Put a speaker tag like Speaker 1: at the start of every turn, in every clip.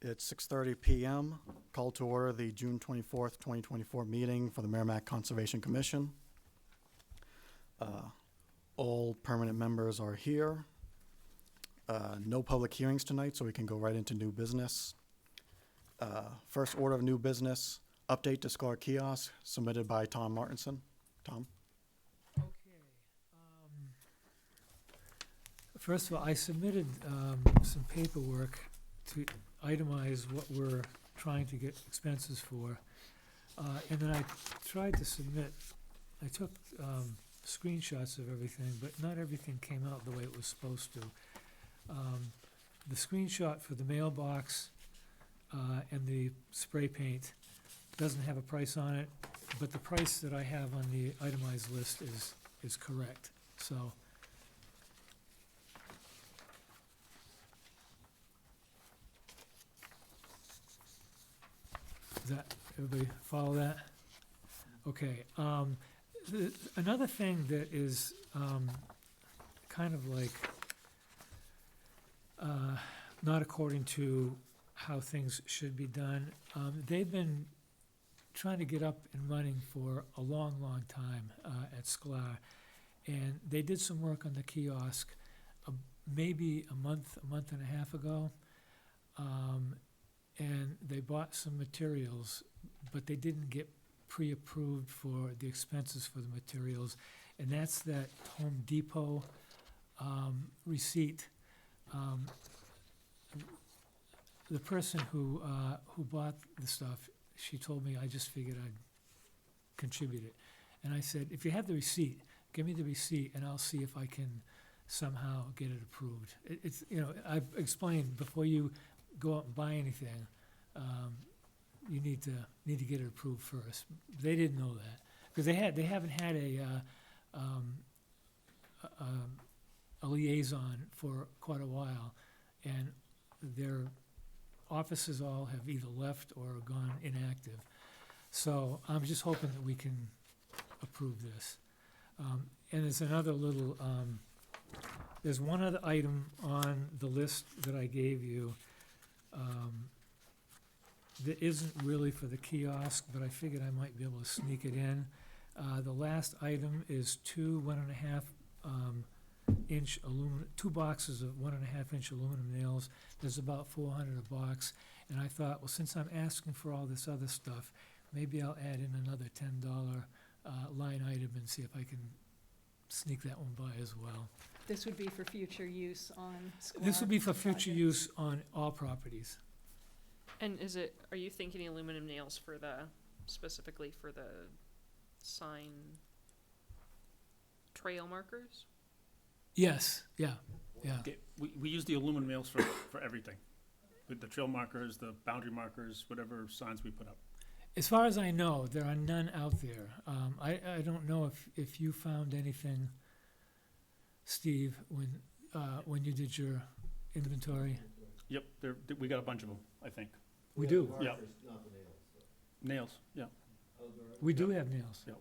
Speaker 1: It's 6:30 PM. Call to order the June 24th, 2024 meeting for the Merrimack Conservation Commission. All permanent members are here. No public hearings tonight, so we can go right into new business. First order of new business, update to Scholar Kiosk, submitted by Tom Martinson. Tom?
Speaker 2: Okay. First of all, I submitted some paperwork to itemize what we're trying to get expenses for. And then I tried to submit, I took screenshots of everything, but not everything came out the way it was supposed to. The screenshot for the mailbox and the spray paint doesn't have a price on it, but the price that I have on the itemized list is correct, so. Does that, everybody follow that? Okay, another thing that is kind of like not according to how things should be done. They've been trying to get up and running for a long, long time at SCLAR. And they did some work on the kiosk maybe a month and a half ago. And they bought some materials, but they didn't get pre-approved for the expenses for the materials. And that's that Home Depot receipt. The person who bought the stuff, she told me, I just figured I'd contribute it. And I said, if you have the receipt, give me the receipt and I'll see if I can somehow get it approved. It's, you know, I've explained, before you go out and buy anything, you need to get it approved first. They didn't know that, because they haven't had a liaison for quite a while, and their offices all have either left or gone inactive. So I'm just hoping that we can approve this. And there's another little, there's one other item on the list that I gave you that isn't really for the kiosk, but I figured I might be able to sneak it in. The last item is two 1.5-inch aluminum, 2 boxes of 1.5-inch aluminum nails. There's about 400 a box, and I thought, well, since I'm asking for all this other stuff, maybe I'll add in another $10 line item and see if I can sneak that one by as well.
Speaker 3: This would be for future use on SCLAR
Speaker 2: This would be for future
Speaker 3: projects.
Speaker 2: use on all properties.
Speaker 4: And are you thinking aluminum nails for specifically for the sign trail markers?
Speaker 2: Yes, yeah.
Speaker 5: Okay, we use the aluminum nails for everything. With the trail markers, the boundary markers, whatever signs we put up.
Speaker 2: As far as I know, there are none out there. I don't know if you found anything, Steve, when you did your inventory.
Speaker 5: Yep, we got a bunch of them, I think.
Speaker 2: We do.
Speaker 5: Yeah. Nails, yeah.
Speaker 2: We do have nails.
Speaker 5: Yep.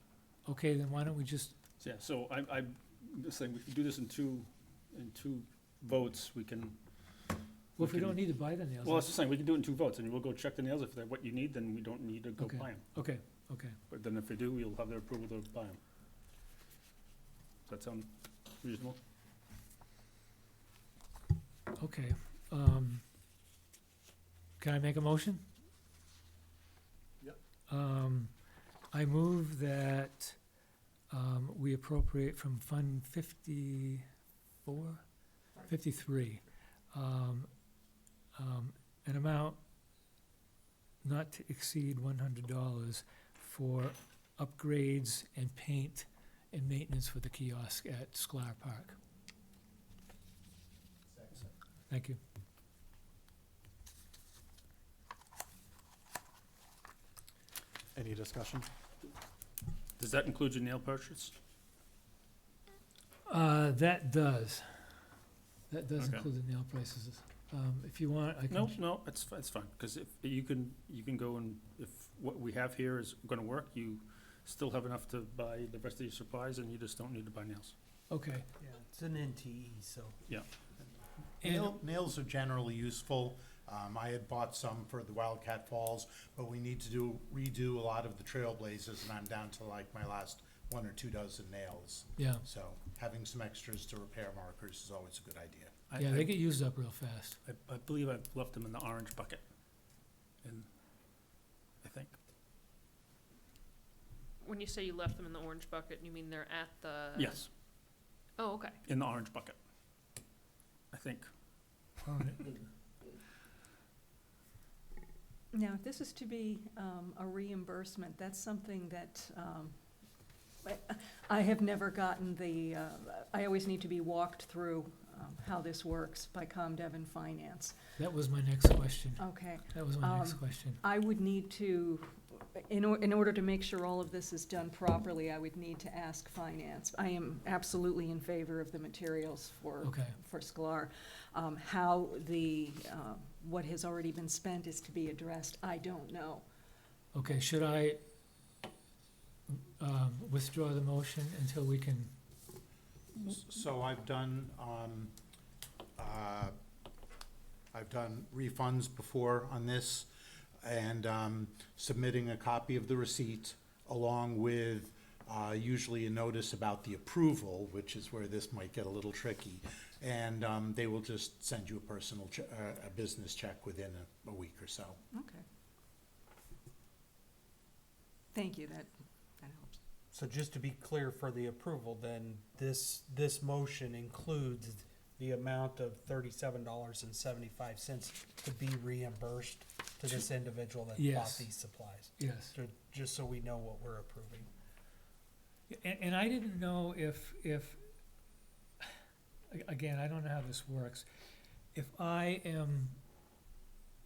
Speaker 2: Okay, then why don't we just,
Speaker 5: So, yeah, so I'm just saying, we can do this in two votes. We can.
Speaker 2: well, if we don't need to buy the nails.
Speaker 5: Well, I was just saying, we can do it in 2 votes, and we'll go check the nails. If they're what you need, then we don't need to go
Speaker 2: Okay.
Speaker 5: buy them.
Speaker 2: Okay.
Speaker 5: But then if we do, we'll have their approval to buy them. Does that sound reasonable?
Speaker 2: Okay. Can I make a motion?
Speaker 5: Yep.
Speaker 2: I move that we appropriate from Fund 53, an amount not to exceed $100 for upgrades and paint and maintenance for the kiosk at Sklar Park. Thank you.
Speaker 1: Any discussion?
Speaker 5: Does that include your nail purchase?
Speaker 2: That does. That does
Speaker 5: Okay.
Speaker 2: include the nail prices. If you want, I can.
Speaker 5: No, it's fine, because if you can go and, if what we have here is gonna work, you still have enough to buy the rest of your supplies, and you just don't need to buy nails.
Speaker 2: Okay.
Speaker 6: Yeah, it's an NTE, so.
Speaker 2: And
Speaker 6: Nails are generally useful. I had bought some for the Wildcat Falls, but we need to redo a lot of the Trailblazers, and I'm down to like my last 1 or 2 dozen nails.
Speaker 2: Yeah,
Speaker 6: So having some extras to repair markers is always a good idea.
Speaker 2: yeah, they get used up real fast.
Speaker 5: I believe I left them in the orange bucket. And I think,
Speaker 4: When you say you left them in the orange bucket, you mean they're at the?
Speaker 5: yes,
Speaker 4: Oh, okay.
Speaker 5: in the orange bucket. I think.
Speaker 2: All right.
Speaker 3: Now, if this is to be a reimbursement, that's something that I have never gotten the, I always need to be walked through how this works by ComDev and Finance.
Speaker 2: That was my next question.
Speaker 3: Okay.
Speaker 2: That was my next question.
Speaker 3: I would need to, in order to make sure all of this is done properly, I would need to ask Finance. I am absolutely in favor of the materials
Speaker 2: Okay,
Speaker 3: for Sklar. How the, what has already been spent is to be addressed, I don't know.
Speaker 2: okay, should I withdraw the motion until we can,
Speaker 6: So I've done refunds before on this, and submitting a copy of the receipt along with usually a notice about the approval, which is where this might get a little tricky. And they will just send you a personal, a business check within a week or so.
Speaker 3: Okay. Thank you, that helps.
Speaker 7: So just to be clear for the approval, then this motion includes the amount of $37.75 to be reimbursed to this individual that bought
Speaker 2: Yes.
Speaker 7: these supplies.
Speaker 2: yes.
Speaker 7: Just so we know what we're approving.
Speaker 2: And I didn't know if, again, I don't know how this works. If I am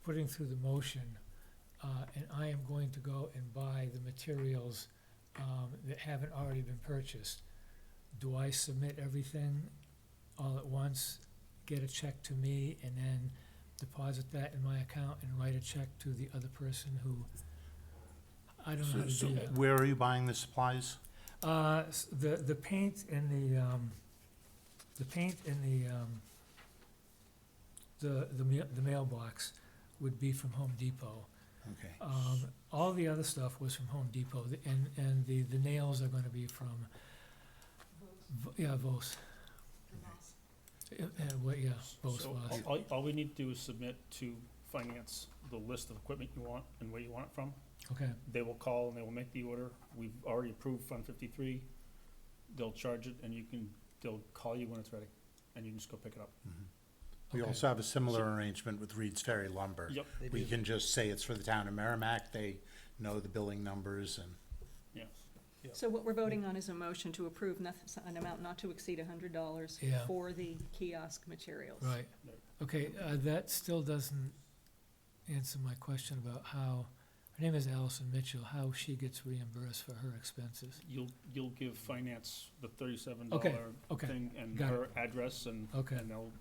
Speaker 2: putting through the motion, and I am going to go and buy the materials, that haven't already been purchased, do I submit everything all at once, get a check to me, and then deposit that in my account and write a check to the other person who, I don't know how to
Speaker 6: So
Speaker 2: do that.
Speaker 6: where are you buying the supplies?
Speaker 2: The paint and the mailbox would be from Home Depot.
Speaker 6: Okay.
Speaker 2: All the other stuff was from Home Depot, and the nails are gonna be from, Vos. Yeah, Vos
Speaker 5: So
Speaker 2: was.
Speaker 5: all we need to do is submit to finance the list of equipment you want and where you want it from.
Speaker 2: Okay,
Speaker 5: They will call and they will make the order. We've already approved Fund 53. They'll charge it and they'll call you when it's ready and you can just go pick it up.
Speaker 6: We
Speaker 2: Okay.
Speaker 6: also have a similar arrangement with Reed's Ferry Lumber.
Speaker 5: Yep.
Speaker 7: They
Speaker 6: We
Speaker 7: do.
Speaker 6: can just say it's for the town of Merrimack, they know the billing numbers, and
Speaker 7: Yeah.
Speaker 3: So what we're voting on is a motion to approve an amount not to exceed $100
Speaker 2: Yeah.
Speaker 3: for the kiosk materials.
Speaker 2: right. Okay, that still doesn't answer my question about how, her name is Allison Mitchell, how she gets reimbursed for her expenses.
Speaker 5: You'll give finance the $37
Speaker 2: Okay,
Speaker 5: thing and
Speaker 2: got
Speaker 5: her address and
Speaker 2: Okay.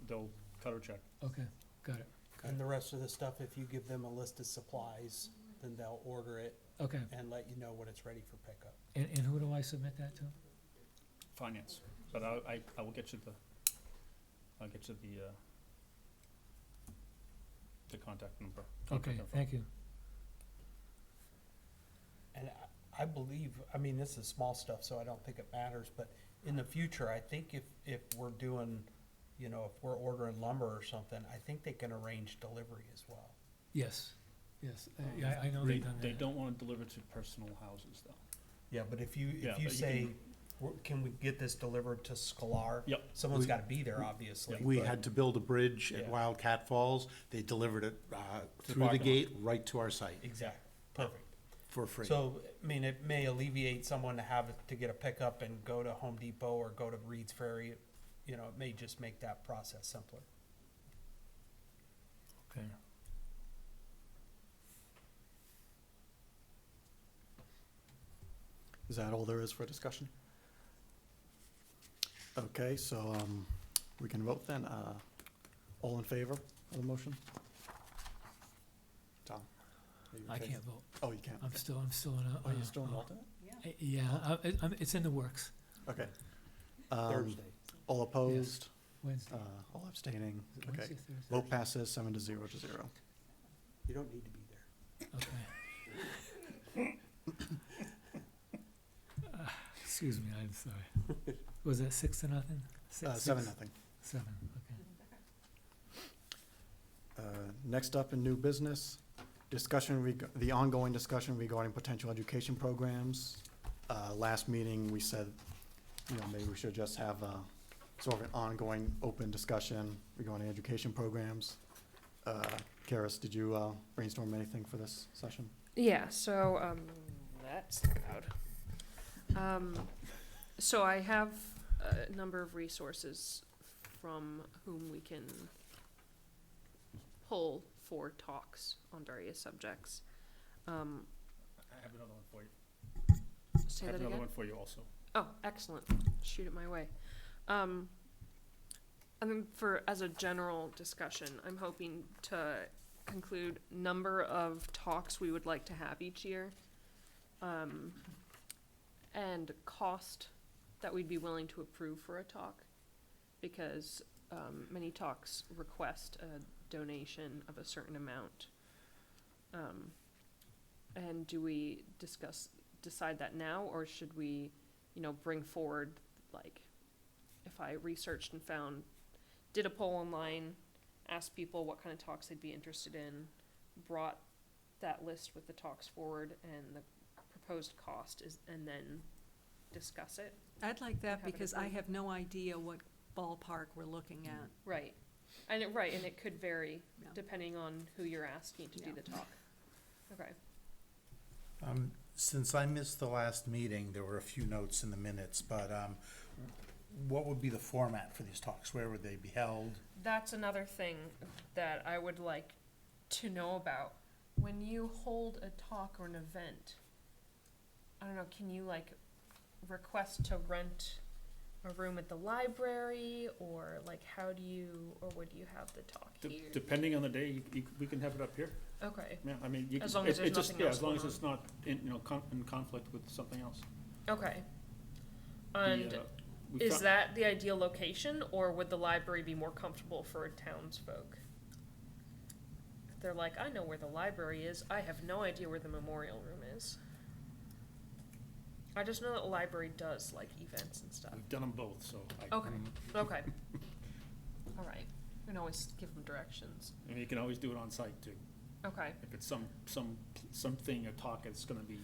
Speaker 5: they'll cut her check.
Speaker 2: okay, got it,
Speaker 7: And the rest of the stuff, if you give them a list of supplies, then they'll order it
Speaker 2: okay.
Speaker 7: and let you know when it's ready for pickup.
Speaker 2: And who do I submit that to?
Speaker 5: Finance. But I will get you the contact number.
Speaker 2: Okay,
Speaker 5: contact info.
Speaker 2: thank you.
Speaker 7: And I believe, I mean, this is small stuff, so I don't think it matters, but in the future, I think if we're doing, if we're ordering lumber or something, I think they can arrange delivery as well.
Speaker 2: Yes, yes, yeah, I know they've done that.
Speaker 5: They don't wanna deliver to personal houses though.
Speaker 7: Yeah, but if you
Speaker 5: Yeah, but you
Speaker 7: say, can we get this delivered to Sklar?
Speaker 5: Yep.
Speaker 7: Someone's
Speaker 6: We-
Speaker 7: gotta be there, obviously.
Speaker 6: we
Speaker 7: but-
Speaker 6: had to build a bridge at
Speaker 7: Yeah.
Speaker 6: Wildcat Falls. They delivered it through the
Speaker 5: parking lot.
Speaker 6: gate right to our site
Speaker 7: Exactly, perfect.
Speaker 6: for free.
Speaker 7: So, I mean, it may alleviate someone to have to get a pickup and go to Home Depot or go to Reed's Ferry. It may just make that process simpler.
Speaker 2: Okay.
Speaker 1: Is that all there is for discussion? Okay, so, we can vote then. All in favor of the motion? Tom? are you in
Speaker 2: I
Speaker 1: favor?
Speaker 2: can't vote.
Speaker 1: Oh, you can't?
Speaker 2: I'm still in a.
Speaker 1: Oh, you're still in alternate?
Speaker 3: Yeah.
Speaker 2: Yeah, it's in the works.
Speaker 1: Okay.
Speaker 7: Thursday.
Speaker 1: All opposed?
Speaker 2: Wednesday.
Speaker 1: All abstaining?
Speaker 2: Is it
Speaker 1: Okay.
Speaker 2: Wednesday, Thursday?
Speaker 1: Vote passes 7-0.
Speaker 7: You don't need to be there.
Speaker 2: Okay. Excuse me, I'm sorry. Was that 6-0?
Speaker 1: 7-0.
Speaker 2: 7, okay.
Speaker 1: Next up in new business, the ongoing discussion regarding potential education programs. Last meeting, we said, maybe we should just have sort of an ongoing, open discussion regarding education programs. Karis, did you brainstorm anything for this session?
Speaker 4: Yeah, so, that's loud. So I have a number of resources from whom we can pull for talks on various subjects.
Speaker 5: I have another one for you.
Speaker 4: Say
Speaker 5: I have
Speaker 4: that
Speaker 5: another
Speaker 4: again?
Speaker 5: one for you also.
Speaker 4: Oh, excellent. Shoot it my way. I mean, as a general discussion, I'm hoping to conclude number of talks we would like to have each year, and cost that we'd be willing to approve for a talk, because many talks request a donation of a certain amount. And do we decide that now, or should we, bring forward, like, if I researched and did a poll online, asked people what kind of talks they'd be interested in, brought that list with the talks forward and the proposed cost and then discuss it?
Speaker 3: I'd like that
Speaker 4: Have it
Speaker 3: because I
Speaker 4: approved.
Speaker 3: have no idea what ballpark we're looking at.
Speaker 4: Right. And it could vary
Speaker 3: Yeah.
Speaker 4: depending on who you're asking to do
Speaker 3: Yeah.
Speaker 4: the talk. Okay.
Speaker 6: Since I missed the last meeting, there were a few notes in the minutes, but what would be the format for these talks? Where would they be held?
Speaker 4: That's another thing that I would like to know about. When you hold a talk or an event, I don't know, can you request to rent a room at the library, or would you have the talk here?
Speaker 5: Depending on the day, we can have it up here.
Speaker 4: Okay,
Speaker 5: Yeah, I mean, you can.
Speaker 4: As long as there's nothing else
Speaker 5: as long as
Speaker 4: going
Speaker 5: it's not in conflict with something else.
Speaker 4: okay.
Speaker 5: The,
Speaker 4: And
Speaker 5: we
Speaker 4: is
Speaker 5: found-
Speaker 4: that the ideal location, or would the library be more comfortable for townsfolk? If they're like, I know where the library is, I have no idea where the memorial room is. I just know that the library does events and stuff.
Speaker 5: We've done them both, so.
Speaker 4: Okay. Okay. All right. We can always give them directions.
Speaker 5: I mean, you can always do it on site too.
Speaker 4: Okay.
Speaker 5: If it's something, a talk, it's gonna be,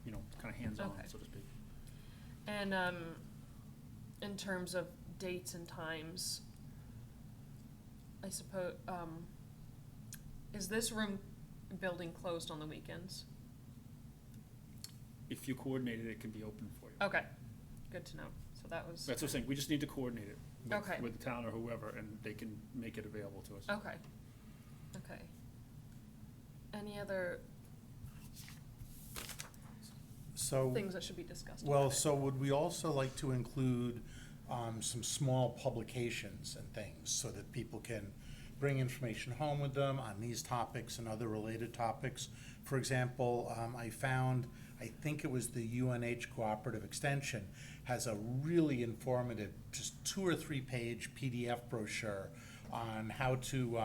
Speaker 5: kind of hands-on,
Speaker 4: Okay.
Speaker 5: so to speak.
Speaker 4: And in terms of dates and times, I suppose, is this building closed on the weekends?
Speaker 5: If you coordinate it, it can be open for you.
Speaker 4: Okay. Good to know. So that was.
Speaker 5: That's what I'm saying, we just need to coordinate it
Speaker 4: Okay.
Speaker 5: with the town or whoever, and they can make it available to us.
Speaker 4: Okay. Okay. Any other
Speaker 6: So,
Speaker 4: things that should be discussed?
Speaker 6: well,
Speaker 4: about it?
Speaker 6: so would we also like to include some small publications and things so that people can bring information home with them on these topics and other related topics? For example, I think it was the UNH Cooperative Extension, has a really informative, just 2 or 3 page PDF brochure on how to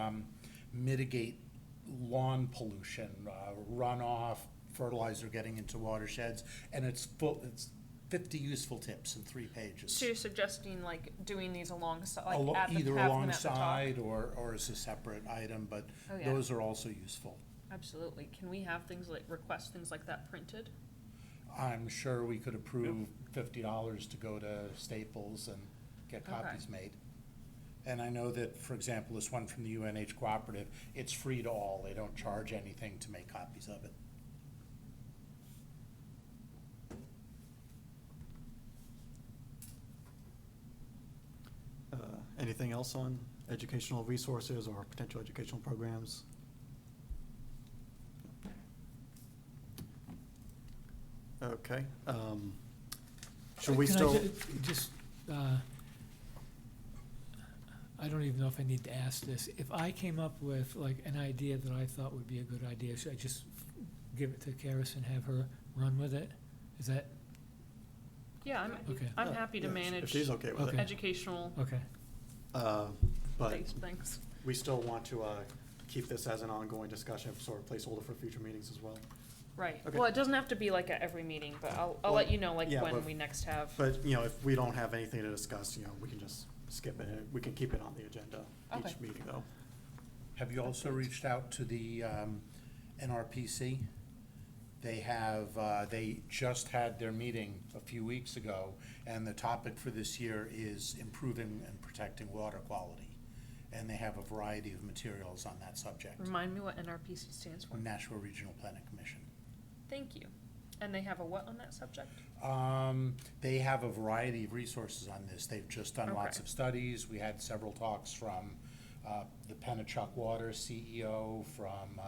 Speaker 6: mitigate lawn pollution, runoff, fertilizer getting into watersheds, and it's 50 useful tips in 3 pages.
Speaker 4: So you're suggesting doing these alongside,
Speaker 6: Either
Speaker 4: have them at the top?
Speaker 6: alongside or as a separate item, but
Speaker 4: Oh, yeah.
Speaker 6: those are also useful.
Speaker 4: Absolutely. Can we have request things like that printed?
Speaker 6: I'm sure we could approve $50 to go to Staples and get
Speaker 4: Okay.
Speaker 6: copies made. And I know that, for example, this one from the UNH Cooperative, it's free to all. They don't charge anything to make copies of it.
Speaker 1: Anything else on educational resources or potential educational programs? Okay, should we
Speaker 2: Can I
Speaker 1: still,
Speaker 2: just, I don't even know if I need to ask this. If I came up with an idea that I thought would be a good idea, should I just give it to Karis and have her run with it? Is that,
Speaker 4: Yeah,
Speaker 2: okay,
Speaker 4: I'm happy to
Speaker 1: yeah,
Speaker 4: manage
Speaker 1: if she's okay with it.
Speaker 2: Okay.
Speaker 4: educational
Speaker 1: But
Speaker 4: based things.
Speaker 1: we still want to keep this as an ongoing discussion, sort of placeholder for future meetings as well.
Speaker 4: Right,
Speaker 1: Okay.
Speaker 4: well, it doesn't have to be like at every meeting, but I'll
Speaker 1: Well,
Speaker 4: let you know, like,
Speaker 1: yeah,
Speaker 4: when
Speaker 1: but-
Speaker 4: we next have.
Speaker 1: But, if we don't have anything to discuss, we can just skip it. We can keep it on the agenda
Speaker 4: Okay.
Speaker 1: each meeting, though.
Speaker 6: Have you also reached out to the NRPC? They just had their meeting a few weeks ago, and the topic for this year is improving and protecting water quality. And they have a variety of materials on that subject.
Speaker 4: Remind me what NRPC stands for.
Speaker 6: Nashua Regional Planning Commission.
Speaker 4: Thank you. And they have a what on that subject?
Speaker 6: They have a variety of resources on this. They've just done lots
Speaker 4: Okay.
Speaker 6: of studies. We had several talks from the Pennachuck Water CEO, from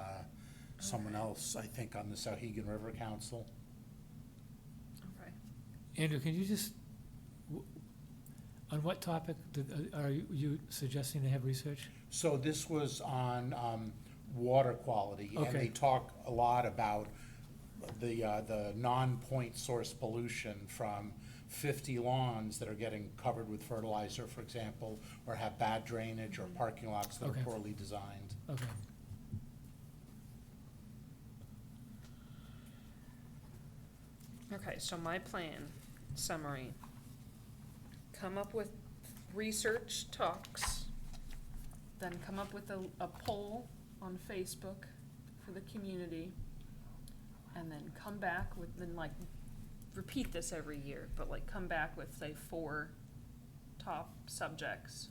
Speaker 6: someone else, I think, on the Sauhegan River Council.
Speaker 4: Okay.
Speaker 2: Andrew, can you just, on what topic are you suggesting they have research?
Speaker 6: So this was on water quality, and
Speaker 2: Okay.
Speaker 6: they talk a lot about the non-point source pollution from 50 lawns that are getting covered with fertilizer, for example, or have bad drainage, or parking lots that
Speaker 2: Okay.
Speaker 6: are poorly designed.
Speaker 2: Okay.
Speaker 4: Okay, so my plan, summary. Come up with research talks, then come up with a poll on Facebook for the community, and then come back with, then like, repeat this every year, but like come back with, say, 4 top subjects,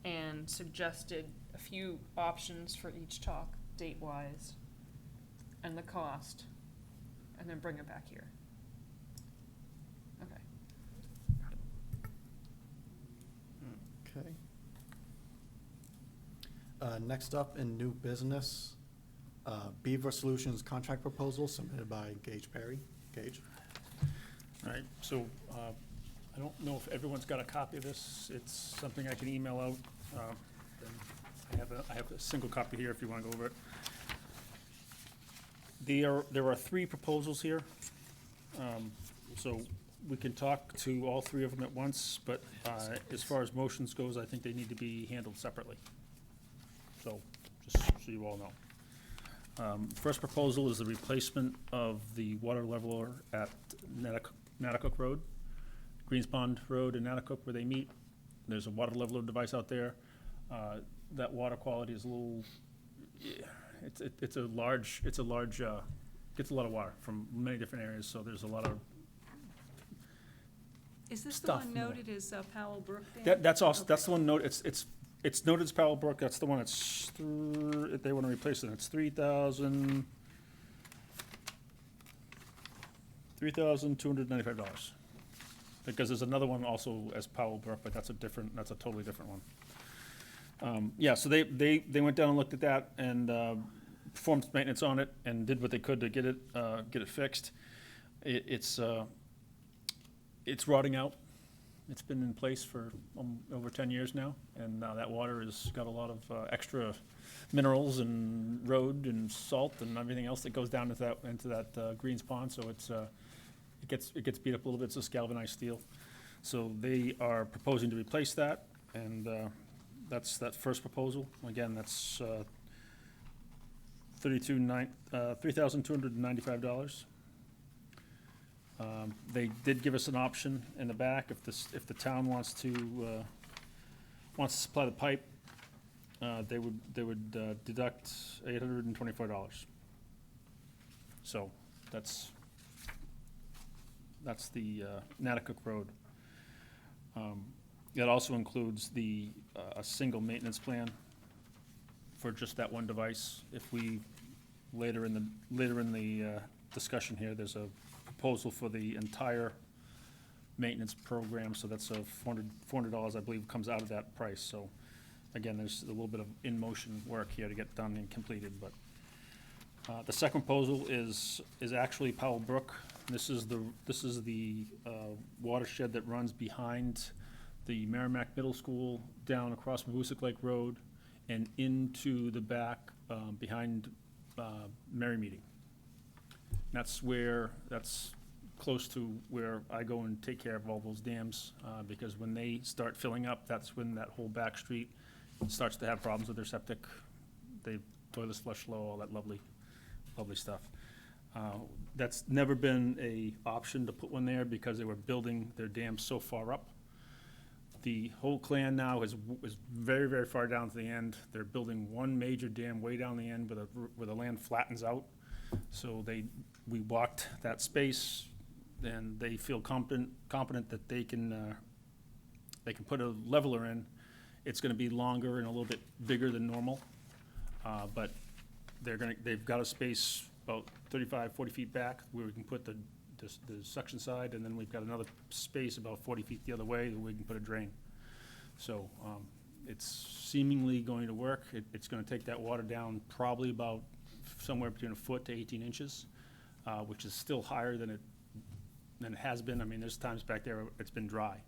Speaker 4: and suggested a few options for each talk, date-wise, and the cost, and then bring it back here. Okay.
Speaker 1: Okay. Next up in new business, Beaver Solutions contract proposal submitted by Gage Perry. Gage?
Speaker 5: All right, so, I don't know if everyone's got a copy of this. It's something I can email out. And I have a single copy here if you wanna go over it. There are 3 proposals here. So we can talk to all 3 of them at once, but, as far as motions goes, I think they need to be handled separately. So, just so you all know. First proposal is the replacement of the water leveler at Natticook Road, Greens Pond Road and Natticook where they meet. There's a water leveler device out there. That water quality is a little, it's a large, gets a lot of water from many different areas, so there's a lot of,
Speaker 3: Is this the
Speaker 5: Stuff
Speaker 3: one
Speaker 5: more.
Speaker 3: noted as Powell Brook Dam?
Speaker 5: that's also, that's
Speaker 3: Okay.
Speaker 5: the one note, it's noted as Powell Brook, that's the one that's, if they wanna replace it, it's $3,295. Because there's another one also as Powell Brook, but that's a totally different one. Yeah, so they went down and looked at that and, performed maintenance on it and did what they could to get it fixed. It's rotting out. It's been in place for over 10 years now, and that water has got a lot of extra minerals and road and salt and everything else that goes down into that Greens Pond, so it gets beat up a little bit. It's just galvanized steel. So they are proposing to replace that, and that's that first proposal. Again, that's $3,295. They did give us an option in the back, if the town wants to supply the pipe, they would deduct $824. So, that's the Natticook Road. That also includes a single maintenance plan for just that one device. If we, later in the discussion here, there's a proposal for the entire maintenance program, so that's $400, I believe, comes out of that price. So, again, there's a little bit of in-motion work here to get done and completed, but the second proposal is actually Powell Brook. This is the watershed that runs behind the Merrimack Middle School, down across Mahoosic Lake Road, and into the back behind Merry Meeting. That's close to where I go and take care of all those dams, because when they start filling up, that's when that whole back street starts to have problems with their septic they toilets flush slow, all that lovely stuff. That's never been a option to put one there because they were building their dam so far up. The whole clan now is very, very far down to the end. They're building one major dam way down the end where the land flattens out. So we walked that space, and they feel competent that they can put a leveler in. It's gonna be longer and a little bit bigger than normal, but they've got a space about 35, 40 feet back where we can put the suction side, and then we've got another space about 40 feet the other way that we can put a drain. So, it's seemingly going to work. It's gonna take that water down probably about somewhere between a foot to 18 inches, which is still higher than it has been. I mean, there's times back there it's been dry,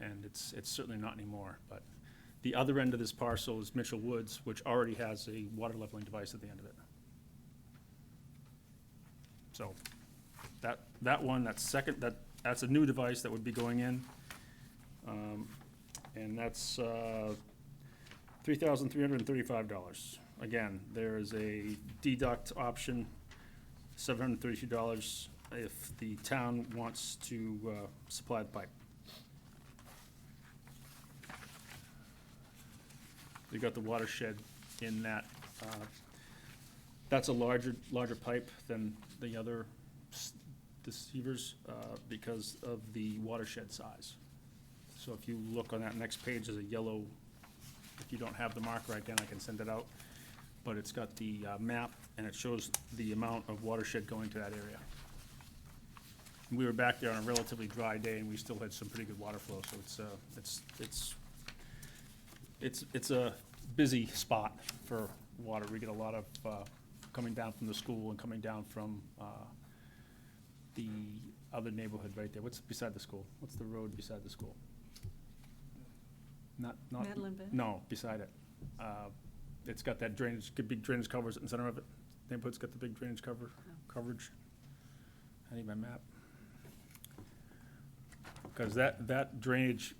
Speaker 5: and it's certainly not anymore. But the other end of this parcel is Mitchell Woods, which already has a water leveling device at the end of it. So that one, that's a new device that would be going in. And that's $3,335. Again, there is a deduct option, $732 if the town wants to supply the pipe. We got the watershed in that. That's a larger pipe than the other deceivers because of the watershed size. So if you look on that next page, there's a yellow, if you don't have the marker, again, I can send it out. But it's got the map, and it shows the amount of watershed going to that area. We were back there on a relatively dry day, and we still had some pretty good water flow, so it's a busy spot for water. We get a lot of coming down from the school and coming down from the other neighborhood right there. What's beside the school? What's the road beside the school? Not.
Speaker 3: Madeline Bay?
Speaker 5: No, beside it. It's got that drainage, big drainage covers in the center of it. Neighborhood's got the big drainage coverage. I need my map. Because that drainage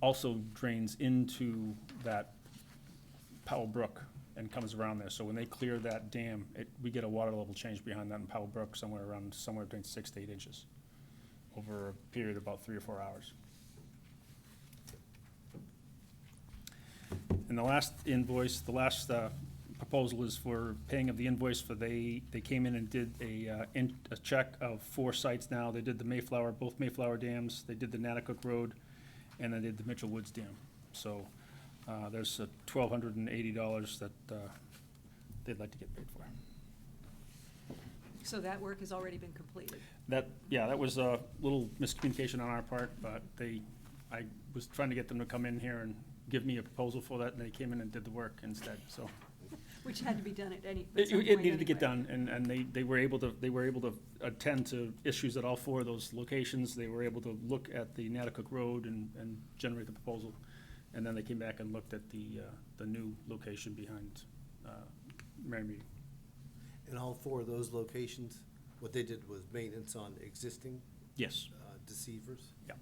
Speaker 5: also drains into that Powell Brook and comes around there. So when they clear that dam, we get a water level change behind that in Powell Brook somewhere between 6 to 8 inches over a period of about 3 or 4 hours. And the last invoice, proposal is for paying of the invoice for they came in and did a check of 4 sites now. They did the both Mayflower dams, they did the Natticook Road, and they did the Mitchell Woods Dam. So there's $1,280 that they'd like to get paid for.
Speaker 3: So that work has already been completed?
Speaker 5: That was a little miscommunication on our part, but I was trying to get them to come in here and give me a proposal for that, and they came in and did the work instead, so.
Speaker 3: Which had to be done at some
Speaker 5: It
Speaker 3: point
Speaker 5: needed to get
Speaker 3: anyway.
Speaker 5: done, and they were able to attend to issues at all 4 of those locations. They were able to look at the Natticook Road and generate the proposal, and then they came back and looked at the new location behind Mary Mead.
Speaker 8: In all 4 of those locations, what they did was maintenance on existing
Speaker 5: Yes,
Speaker 8: deceivers.
Speaker 5: yeah.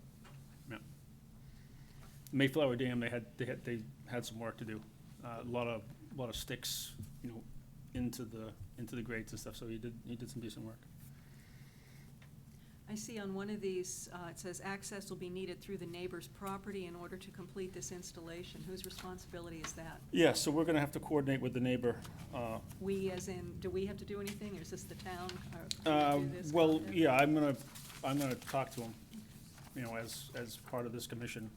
Speaker 5: Mayflower Dam, they had some work to do. A lot of sticks, into the grates and stuff. So he did some decent work.
Speaker 3: I see on one of these, it says access will be needed through the neighbor's property in order to complete this installation. Whose responsibility is that?
Speaker 5: Yeah, so we're gonna have to coordinate with the neighbor.
Speaker 3: We as in, do we have to do anything, or is this the town? Or do this
Speaker 5: Well,
Speaker 3: contact?
Speaker 5: yeah, I'm gonna talk to him, as part of this commission.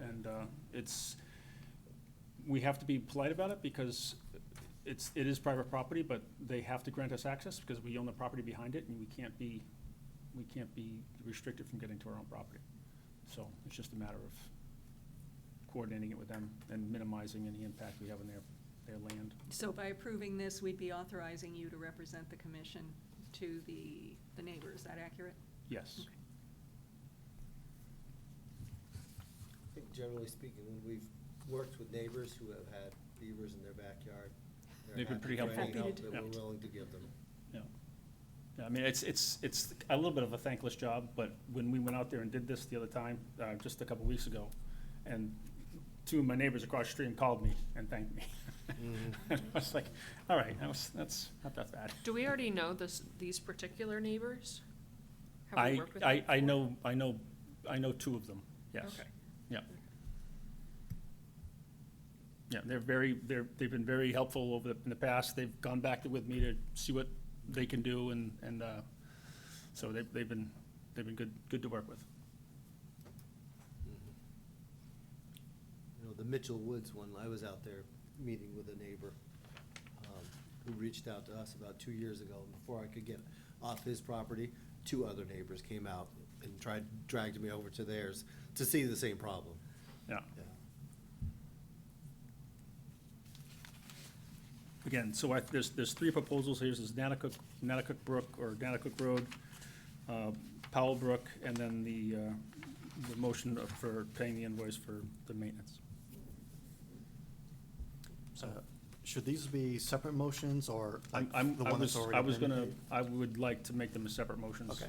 Speaker 5: And we have to be polite about it because it is private property, but they have to grant us access because we own the property behind it, and we can't be restricted from getting to our own property. So it's just a matter of coordinating it with them and minimizing any impact we have on their land.
Speaker 3: So by approving this, we'd be authorizing you to represent the commission to the neighbor, is that accurate?
Speaker 5: Yes.
Speaker 8: I think generally speaking, when we've worked with neighbors who have had beavers in their backyard,
Speaker 5: They've been pretty
Speaker 8: for
Speaker 5: helpful.
Speaker 8: any
Speaker 3: Happy to
Speaker 8: help
Speaker 3: do
Speaker 8: that
Speaker 5: it.
Speaker 8: we're willing to give them.
Speaker 5: Yeah, I mean, it's a little bit of a thankless job, but when we went out there and did this the other time, just a couple weeks ago, and two of my neighbors across the street called me and thanked me.
Speaker 8: Mm-hmm.
Speaker 5: And I was like, all right, that's not that bad.
Speaker 4: Do we already know these particular neighbors? Have we worked with them
Speaker 5: I
Speaker 4: before?
Speaker 5: I know two of them, yes.
Speaker 4: Okay.
Speaker 5: Yeah, they've been very helpful in the past. They've gone back with me to see what they can do, and so they've been good to work with.
Speaker 8: You know, the Mitchell Woods one, I was out there meeting with a neighbor, who reached out to us about 2 years ago. And before I could get off his property, 2 other neighbors came out and dragged me over to theirs to see the same problem.
Speaker 5: Yeah.
Speaker 8: Yeah.
Speaker 5: Again, so there's 3 proposals here. There's Natticook Brook or Natticook Road, Powell Brook, and then the motion for paying the invoice for the maintenance. So
Speaker 1: Should these be separate motions or like
Speaker 5: I'm,
Speaker 1: the
Speaker 5: I
Speaker 1: one that's
Speaker 5: was,
Speaker 1: already
Speaker 5: I was
Speaker 1: been
Speaker 5: gonna,
Speaker 1: paid?
Speaker 5: I would like to make them as separate motions.
Speaker 1: Okay.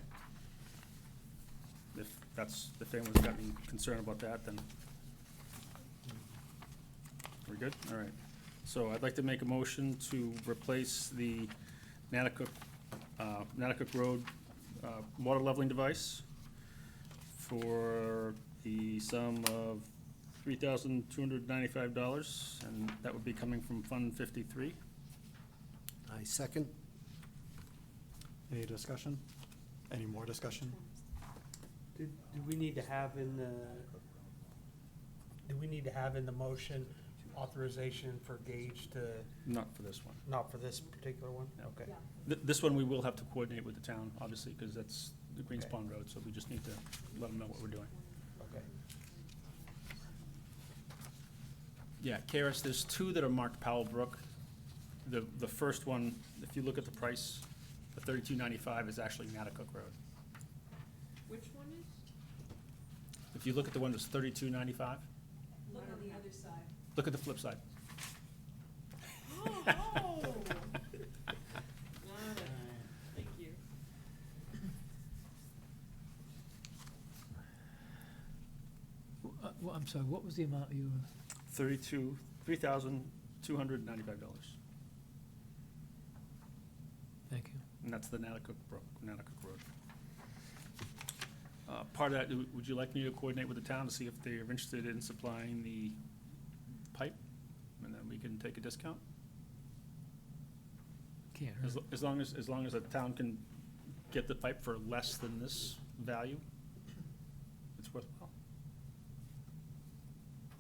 Speaker 5: If anyone's got any concern about that, then we're good? All right. So I'd like to make a motion to replace the Natticook Road water leveling device for the sum of $3,295, and that would be coming from Fund 53.
Speaker 8: I second.
Speaker 1: Any discussion? Any more discussion?
Speaker 7: Do we need to have in the motion authorization for Gage to,
Speaker 5: Not for this one.
Speaker 7: not for this particular one?
Speaker 5: No.
Speaker 7: Okay.
Speaker 5: This one, we will have to coordinate with the town, obviously, because that's the Greens
Speaker 7: Okay.
Speaker 5: Pond Road, so we just need to let them know what we're doing.
Speaker 7: Okay.
Speaker 5: Yeah, Karis, there's 2 that are marked Powell Brook. The first one, if you look at the price, the $32.95 is actually Natticook Road.
Speaker 4: Which one is?
Speaker 5: If you look at the one that's $32.95,
Speaker 3: Look on the other side.
Speaker 5: look at the flip side.
Speaker 4: Oh, got it. Thank you.
Speaker 2: Well, I'm sorry, what was the amount you,
Speaker 5: $3,295,
Speaker 2: thank you.
Speaker 5: and that's the Natticook Road. Part of that, would you like me to coordinate with the town to see if they're interested in supplying the pipe? And then we can take a discount?
Speaker 2: Can't
Speaker 5: As,
Speaker 2: hurt.
Speaker 5: as long as the town can get the pipe for less than this value, it's worthwhile.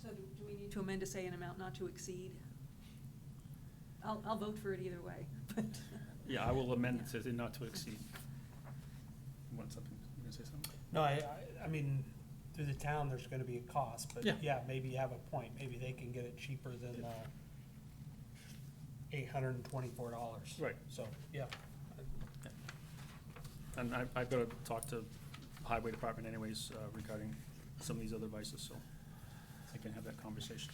Speaker 3: So do we need to amend to say an amount not to exceed? I'll vote for it either way, but.
Speaker 5: Yeah, I will amend it to not to exceed. You want something, you gonna say something?
Speaker 7: No, I mean, through the town, there's gonna be a cost, but
Speaker 5: Yeah.
Speaker 7: yeah, maybe you have a point. Maybe they can get it cheaper than, $824.
Speaker 5: Right.
Speaker 7: So, yeah.
Speaker 5: And I've got to talk to Highway Department anyways regarding some of these other devices, so I can have that conversation.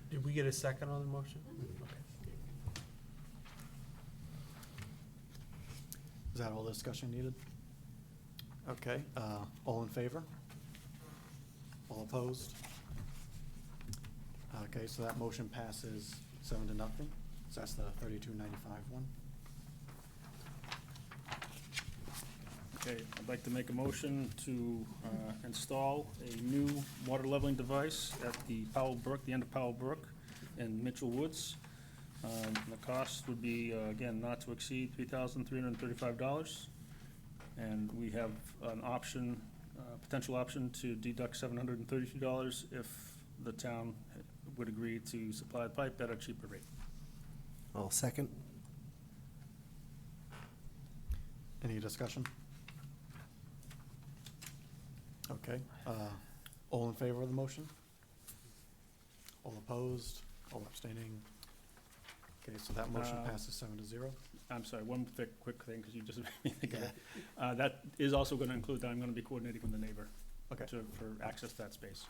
Speaker 7: Did we get a second on the motion? Okay.
Speaker 1: Is that all the discussion needed? Okay, all in favor? All opposed? Okay, so that motion passes 7-0. So that's the $32.95 one.
Speaker 5: Okay, I'd like to make a motion to install a new water leveling device at the Powell Brook, the end of Powell Brook in Mitchell Woods. The cost would be, again, not to exceed $3,335. And we have an option, potential option to deduct $732 if the town would agree to supply the pipe at a cheaper rate.
Speaker 8: I'll second.
Speaker 1: Any discussion? Okay, all in favor of the motion? All opposed? All abstaining? Okay, so that motion passes 7-0.
Speaker 5: I'm sorry, one quick thing, because you just made me think of it. That is also going to include that I'm going to be coordinating with the neighbor
Speaker 1: Okay.
Speaker 5: for access to that space.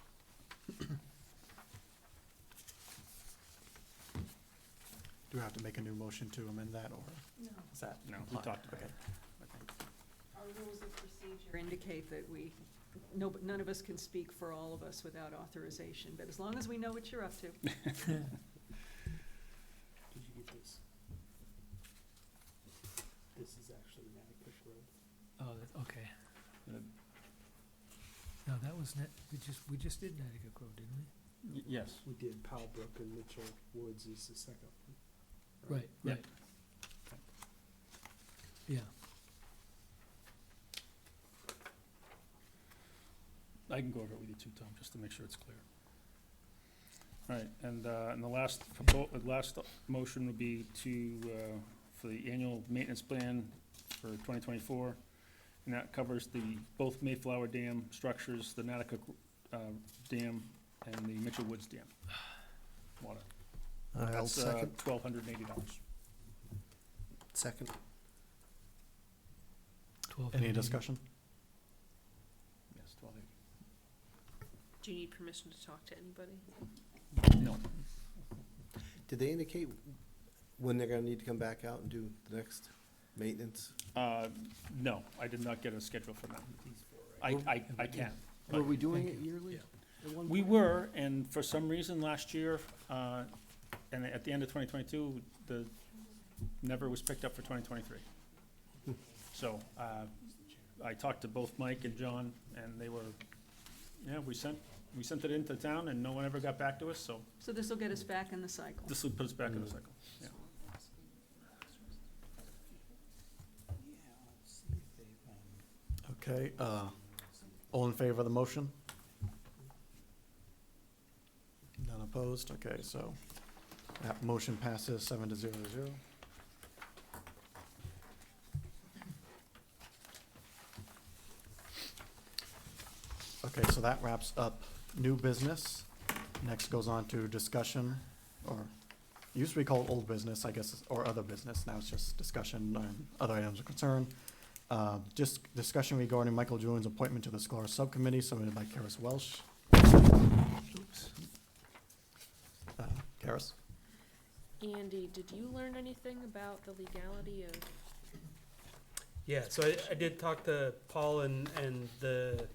Speaker 1: Do we have to make a new motion to amend that, or
Speaker 3: No.
Speaker 1: is that?
Speaker 5: No, we
Speaker 1: fine?
Speaker 5: talked about
Speaker 1: Okay.
Speaker 5: it, I think.
Speaker 3: Our rules of procedure indicate that we none of us can speak for all of us without authorization, but as long as we know what you're up to.
Speaker 7: Did you get this? This is actually Mattocket Road.
Speaker 2: Oh, okay.
Speaker 5: Uh,
Speaker 2: No, that was we just did Natticook Road, didn't we?
Speaker 5: Yes.
Speaker 7: We did Powellbrook and Mitchell Woods is the second one.
Speaker 2: Right,
Speaker 5: Yeah.
Speaker 2: right. Yeah,
Speaker 5: I can go over it with you too, Tom, just to make sure it's clear. All right, and the last motion would be to, for the annual maintenance plan for 2024, and that covers both Mayflower Dam structures, the Natticook Dam, and the Mitchell Woods Dam. Water.
Speaker 8: I'll
Speaker 5: That's
Speaker 8: second.
Speaker 5: $1,280.
Speaker 8: Second.
Speaker 2: 12.
Speaker 1: Any discussion?
Speaker 5: Yes, 1280.
Speaker 4: Do you need permission to talk to anybody?
Speaker 5: No.
Speaker 8: Did they indicate when they're gonna need to come back out and do the next maintenance?
Speaker 5: No, I did not get a schedule for that. I can.
Speaker 8: Were we doing it
Speaker 2: Thank
Speaker 8: yearly?
Speaker 5: Yeah.
Speaker 8: at one
Speaker 5: We
Speaker 8: point?
Speaker 5: were, and for some reason last year, and at the end of 2022, never was picked up for 2023. So, I talked to both Mike and John, and they were, yeah, we sent it into town, and no one ever got back to us, so
Speaker 3: So this will get us back in the cycle.
Speaker 5: this will put us back in the cycle. Yeah.
Speaker 1: Okay, all in favor of the motion? None opposed? Okay, so that motion passes 7-0. Okay, so that wraps up new business. Next goes on to discussion, or used to be called old business, I guess, or other business. Now it's just discussion on other items of concern. Just discussion regarding Michael Julian's appointment to the SCAR Subcommittee, submitted by Karis Welsh. Oops. Karis?
Speaker 4: Andy, did you learn anything about the legality of?
Speaker 7: Yeah, so I did talk to Paul and the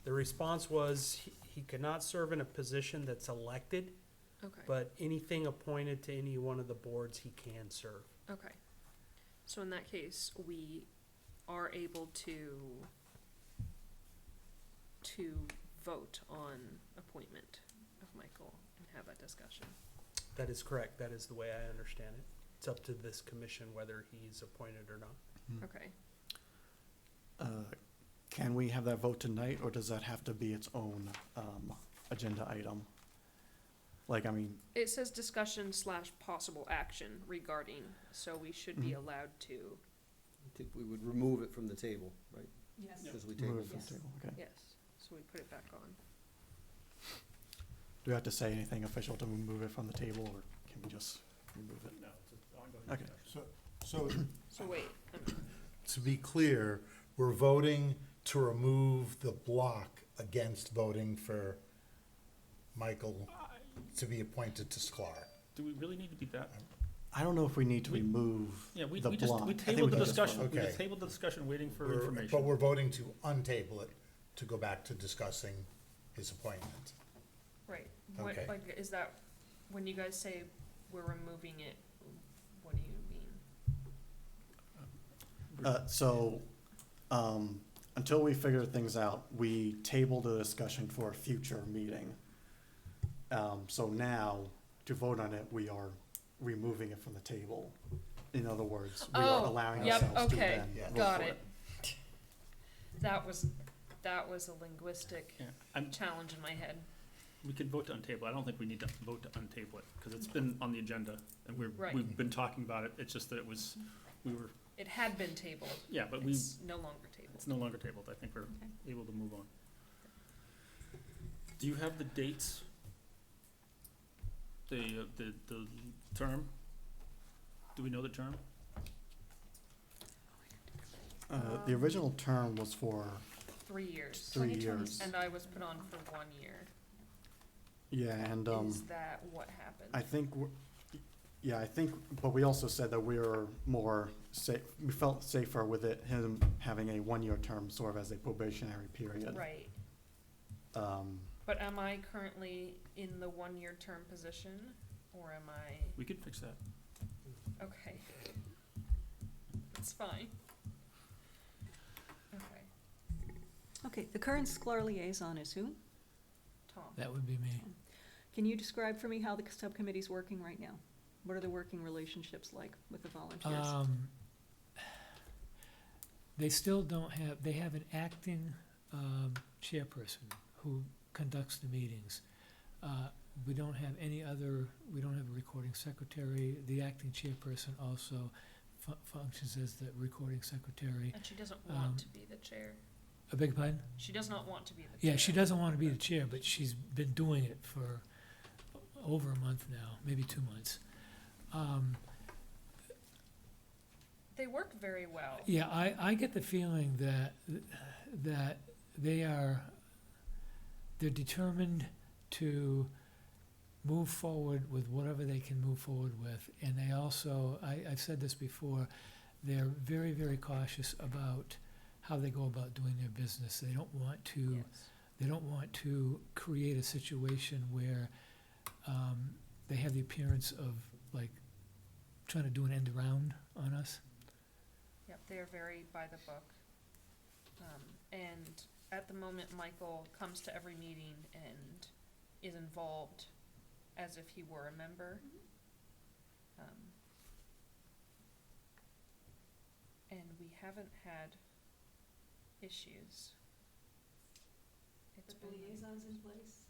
Speaker 7: response was he could not serve in a position that's elected,
Speaker 4: Okay.
Speaker 7: but anything appointed to any one of the boards, he can serve.
Speaker 4: Okay. So in that case, we are able to vote on appointment of Michael and have that discussion.
Speaker 7: That is correct. That is the way I understand it. It's up to this commission whether he's appointed or not.
Speaker 4: Okay.
Speaker 1: Can we have that vote tonight, or does that have to be its own agenda item? Like, I mean,
Speaker 4: It says discussion / possible action regarding, so we should be
Speaker 1: Mhm.
Speaker 4: allowed to,
Speaker 8: I think we would remove it from the table, right?
Speaker 3: Yes.
Speaker 8: Because we
Speaker 1: move
Speaker 8: tabled
Speaker 1: it
Speaker 8: it.
Speaker 1: from the table, okay.
Speaker 4: yes, so we put it back on.
Speaker 1: Do we have to say anything official to remove it from the table, or can we just remove it?
Speaker 5: No, it's an ongoing
Speaker 1: Okay.
Speaker 5: discussion.
Speaker 6: So,
Speaker 4: So wait,
Speaker 6: to be clear, we're voting to remove the block against voting for Michael to be appointed to SCLAR.
Speaker 5: Do we really need to be that?
Speaker 1: I don't know if we need to
Speaker 5: We-
Speaker 1: remove
Speaker 5: Yeah, we
Speaker 1: the
Speaker 5: just,
Speaker 1: block.
Speaker 5: we
Speaker 1: I think
Speaker 5: tabled the
Speaker 1: can just vote.
Speaker 5: discussion, we
Speaker 6: Okay.
Speaker 5: just tabled the discussion, waiting for
Speaker 6: But
Speaker 5: information.
Speaker 6: we're voting to untable it, to go back to discussing his appointment.
Speaker 4: right, what,
Speaker 6: Okay.
Speaker 4: like, is that, when you guys say we're removing it, what do you mean?
Speaker 1: Until we figure things out, we tabled the discussion for a future meeting. So now, to vote on it, we are removing it from the table. In other words, we are
Speaker 4: Oh,
Speaker 1: allowing
Speaker 4: yep,
Speaker 1: ourselves to
Speaker 4: okay,
Speaker 1: then
Speaker 6: Yeah.
Speaker 1: vote
Speaker 4: got
Speaker 1: for
Speaker 4: it. That was a linguistic
Speaker 5: Yeah,
Speaker 4: challenge in my head.
Speaker 5: we could vote to untable. I don't think we need to vote to untable it, because it's been on the agenda, and
Speaker 4: Right.
Speaker 5: we've been talking about it. It's just that we were,
Speaker 4: It had been tabled,
Speaker 5: yeah, but
Speaker 4: it's no longer tabled.
Speaker 5: it's no longer tabled. I think we're
Speaker 3: Okay.
Speaker 5: able to move on. Do you have the dates? The term? Do we know the term?
Speaker 1: The original term was for
Speaker 4: 3 years.
Speaker 1: 3 years.
Speaker 4: And I was put on for 1 year.
Speaker 1: Yeah, and,
Speaker 4: Is that what happened?
Speaker 1: I think, but we also said that we were more we felt safer with him having a 1-year term sort of as a probationary period.
Speaker 4: Right, But am I currently in the one-year term position, or am I,
Speaker 5: We could fix that.
Speaker 4: okay. It's fine. Okay,
Speaker 3: Okay, the current SCLAR liaison is who?
Speaker 4: Tom.
Speaker 2: That would be me.
Speaker 3: Can you describe for me how the subcommittee's working right now? What are the working relationships like with the volunteers?
Speaker 2: They still don't have, they have an acting chairperson who conducts the meetings. We don't have any other, we don't have a recording secretary. The acting chairperson also functions as the recording secretary.
Speaker 4: And she doesn't
Speaker 2: Um,
Speaker 4: want to be the chair.
Speaker 2: A big pardon?
Speaker 4: She does not want to be the chair.
Speaker 2: Yeah, she doesn't want to be the chair, but she's been doing it for over a month now, maybe 2 months.
Speaker 4: They work very well.
Speaker 2: Yeah, I get the feeling that they're determined to move forward with whatever they can move forward with. And they also, I've said this before, they're very, very cautious about how they go about doing their business. They don't want to,
Speaker 4: Yes.
Speaker 2: they don't want to create a situation where they have the appearance of like trying to do an end around on us.
Speaker 4: Yep, they are very by the book. And at the moment, Michael comes to every meeting and is involved as if he were a member. And we haven't had issues. It's been,
Speaker 3: in place?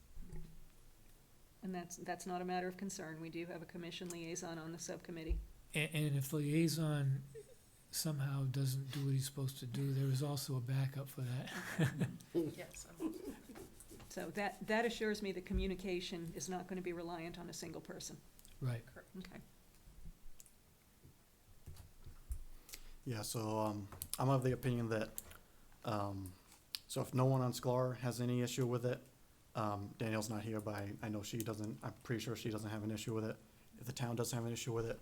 Speaker 3: And that's not a matter of concern. We do have a commission liaison on the subcommittee.
Speaker 2: And if the liaison somehow doesn't do what he's supposed to do, there is also a backup for that.
Speaker 4: yes,
Speaker 3: So that assures me that communication is not gonna be reliant on a single person.
Speaker 2: Right.
Speaker 4: correct.
Speaker 3: Okay.
Speaker 1: Yeah, so I'm of the opinion that, so if no one on SCLAR has any issue with it, Danielle's not here, but I know she doesn't, I'm pretty sure she doesn't have an issue with it. If the town doesn't have an issue with it,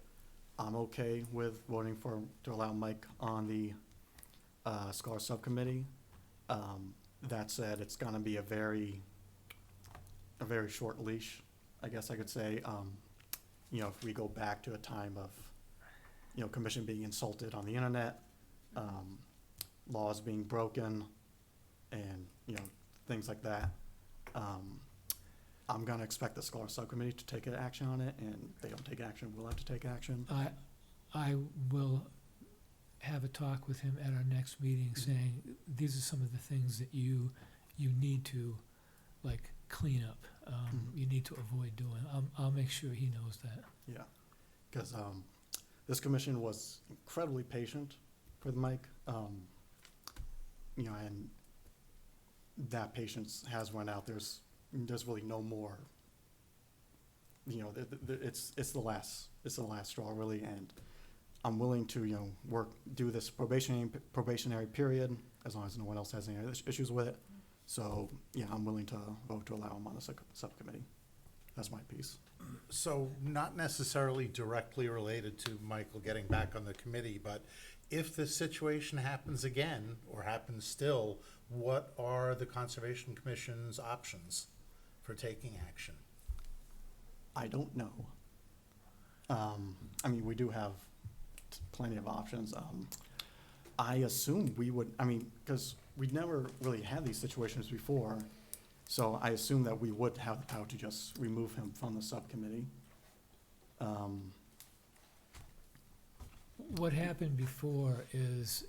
Speaker 1: I'm okay with voting to allow Mike on the SCLAR subcommittee. That said, it's gonna be a very short leash, I guess I could say. You know, if we go back to a time of, you know, commission being insulted on the internet, laws being broken, and, you know, things like that. I'm gonna expect the SCLAR subcommittee to take action on it, and if they don't take action, we'll have to take action.
Speaker 2: I will have a talk with him at our next meeting saying, these are some of the things that you need to, like, clean up. You need to avoid doing. I'll make sure he knows that.
Speaker 1: Yeah, because this commission was incredibly patient with Mike, you know, and that patience has run out. There's really no more. You know, it's the last straw really, and I'm willing to, you know, do this probationary period as long as no one else has any issues with it. So yeah, I'm willing to vote to allow him on the subcommittee. That's my piece.
Speaker 6: So not necessarily directly related to Michael getting back on the committee, but if this situation happens again, or happens still, what are the Conservation Commission's options for taking action?
Speaker 1: I don't know. I mean, we do have plenty of options. I assume we would, I mean, because we'd never really had these situations before, so I assume that we would have the power to just remove him from the subcommittee.
Speaker 2: What happened before is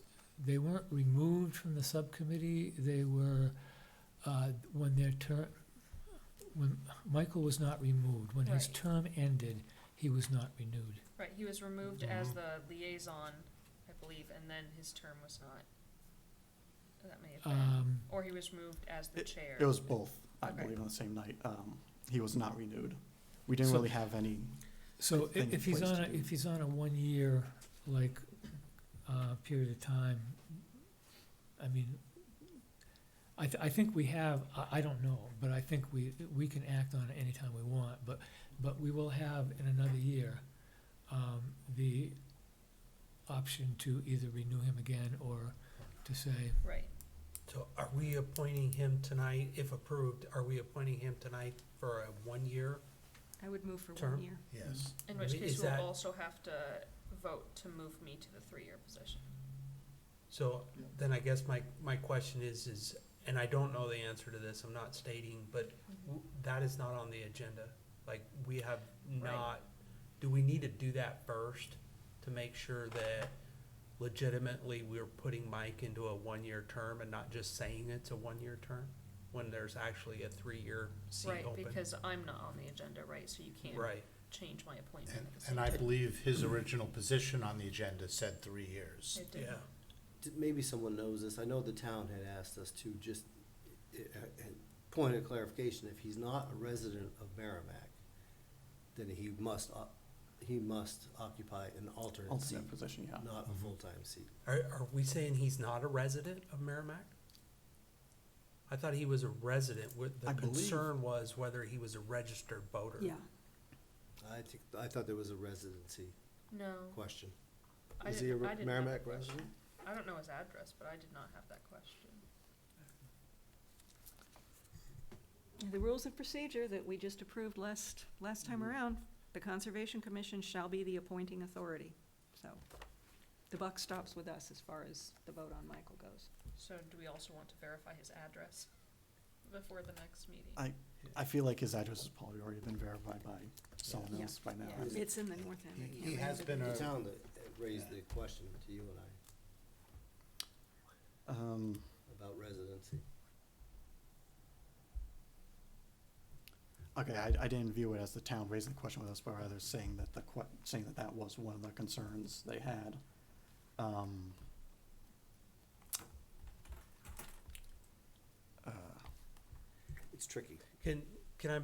Speaker 2: they weren't removed from the subcommittee. They were, when Michael was not removed, when his
Speaker 4: Right.
Speaker 2: term ended, he was not renewed.
Speaker 4: Right, he was removed as the liaison, I believe, and then his term was not. That may have been, or he was removed as the chair.
Speaker 1: It was both, I
Speaker 4: Okay.
Speaker 1: believe, on the same night. He was not renewed. We didn't
Speaker 2: So-
Speaker 1: really have any,
Speaker 2: So
Speaker 1: thing in
Speaker 2: if he's
Speaker 1: place
Speaker 2: on
Speaker 1: to
Speaker 2: a,
Speaker 1: do.
Speaker 2: if he's on a 1 year, like, period of time, I mean, I think we have, I don't know, but I think we can act on it anytime we want, but we will have in another year, the option to either renew him again or to say,
Speaker 4: Right,
Speaker 7: So are we appointing him tonight, if approved, are we appointing him tonight for a 1 year?
Speaker 3: I would move for
Speaker 7: Term?
Speaker 3: 1 year.
Speaker 6: Yes.
Speaker 4: In which
Speaker 7: Is
Speaker 4: case, we'll
Speaker 7: that-
Speaker 4: also have to vote to move me to the 3-year position.
Speaker 7: So then I guess my question is, and I don't know the answer to this, I'm not stating, but that is not on the agenda. Like, we have not, do we need to do that first to make sure that legitimately we're putting Mike into a 1 year term and not just saying it's a 1 year term? When there's actually a 3-year seat
Speaker 4: Right,
Speaker 7: open?
Speaker 4: because I'm not on the agenda, right, so you can't
Speaker 7: Right,
Speaker 4: change my appointment at the
Speaker 6: And
Speaker 4: same
Speaker 6: I
Speaker 4: time.
Speaker 6: believe his original position on the agenda said 3 years.
Speaker 4: It did.
Speaker 7: yeah.
Speaker 8: Maybe someone knows this. I know the town had asked us to just, point of clarification, if he's not a resident of Merrimack, then he must occupy an alternate seat,
Speaker 1: Alternate position, yeah.
Speaker 8: not a full-time seat.
Speaker 7: Are we saying he's not a resident of Merrimack? I thought he was a resident. The
Speaker 1: I believe-
Speaker 7: concern was whether he was a registered voter.
Speaker 3: Yeah.
Speaker 8: I thought there was a residency
Speaker 4: No,
Speaker 8: question.
Speaker 4: I
Speaker 8: Is he a
Speaker 4: didn't, I didn't have
Speaker 8: Merrimack
Speaker 4: that question.
Speaker 8: resident?
Speaker 4: I don't know his address, but I did not have that question.
Speaker 3: The rules of procedure that we just approved last time around, the Conservation Commission shall be the appointing authority. So the buck stops with us as far as the vote on Michael goes.
Speaker 4: So do we also want to verify his address before the next meeting?
Speaker 1: I feel like his address has probably already been verified by someone
Speaker 3: Yeah.
Speaker 1: else by now.
Speaker 3: Yeah, it's in the north end. I
Speaker 6: He
Speaker 3: can't
Speaker 6: has
Speaker 3: remember
Speaker 6: been
Speaker 8: The
Speaker 6: a-
Speaker 8: town that raised the question to you and I about residency.
Speaker 1: Okay, I didn't view it as the town raising the question with us, but rather saying that that was one of the concerns they had.
Speaker 8: It's tricky.
Speaker 7: Can I,